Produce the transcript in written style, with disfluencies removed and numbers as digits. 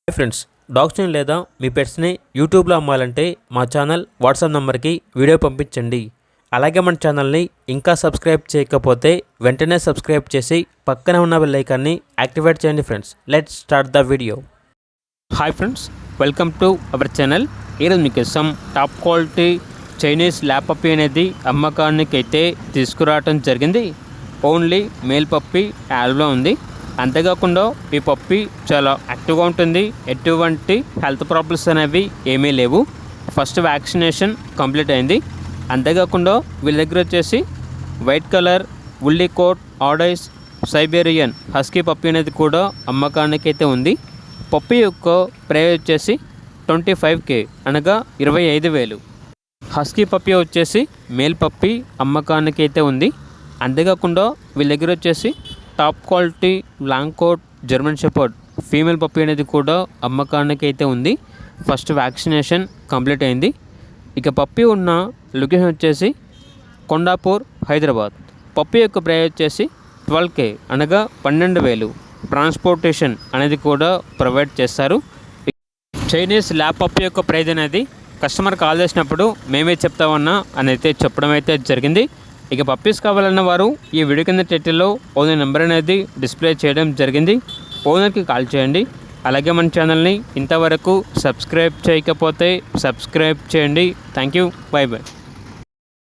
Hi friends, డాగ్స్ని లేదా మీ పెట్స్ని యూట్యూబ్లో అమ్మాలంటే మా ఛానల్ వాట్సాప్ నెంబర్కి వీడియో పంపించండి. అలాగే మన ఛానల్ని ఇంకా సబ్స్క్రైబ్ చేయకపోతే వెంటనే సబ్స్క్రైబ్ చేసి పక్కనే ఉన్న బెల్ ఐకాన్ని యాక్టివేట్ చేయండి. Friends, let's start the video. Hi friends, welcome to our channel. ఈరోజు మీకోసం top quality Chinese lab puppy అనేది అమ్మకానికి అయితే తీసుకురావడం జరిగింది. ఓన్లీ మేల్ పప్పీ యాడ్లో ఉంది. అంతేకాకుండా ఈ పప్పీ చాలా యాక్టివ్గా ఉంటుంది. ఎటువంటి హెల్త్ ప్రాబ్లమ్స్ అనేవి ఏమీ లేవు. ఫస్ట్ వ్యాక్సినేషన్ కంప్లీట్ అయింది. అంతేకాకుండా వీళ్ళ దగ్గర వచ్చేసి వైట్ కలర్ ఉల్లి కోట్ ఆడైస్ సైబేరియన్ హస్కీ పప్పీ అనేది కూడా అమ్మకానికి అయితే ఉంది. పప్పీ యొక్క ప్రైస్ వచ్చేసి 25,000 అనగా 25,000. హస్కీ పప్పీ వచ్చేసి మేల్ పప్పీ అమ్మకానికి అయితే ఉంది. అంతేకాకుండా వీళ్ళ దగ్గర వచ్చేసి top quality long coat German shepherd female puppy అనేది కూడా అమ్మకానికి అయితే ఉంది. ఫస్ట్ వ్యాక్సినేషన్ కంప్లీట్ అయింది. ఇక పప్పీ ఉన్న లొకేషన్ వచ్చేసి కొండాపూర్, హైదరాబాద్. పప్పీ యొక్క ప్రైస్ వచ్చేసి 12,000 అనగా 12,000. ట్రాన్స్పోర్టేషన్ అనేది కూడా ప్రొవైడ్ చేస్తారు. చైనీస్ ల్యాబ్ పప్పీ యొక్క ప్రైజ్ అనేది కస్టమర్ కాల్ చేసినప్పుడు మేమే చెప్తామన్నా అని అయితే చెప్పడం అయితే జరిగింది. ఇక పప్పీస్ కావాలన్న వారు ఈ వీడియో కింద టైటిల్లో ఓనర్ నెంబర్ అనేది డిస్ప్లే చేయడం జరిగింది. ఓనర్కి కాల్ చేయండి. అలాగే మన ఛానల్ని ఇంతవరకు సబ్స్క్రైబ్ చేయకపోతే సబ్స్క్రైబ్ చేయండి. Thank you. By by.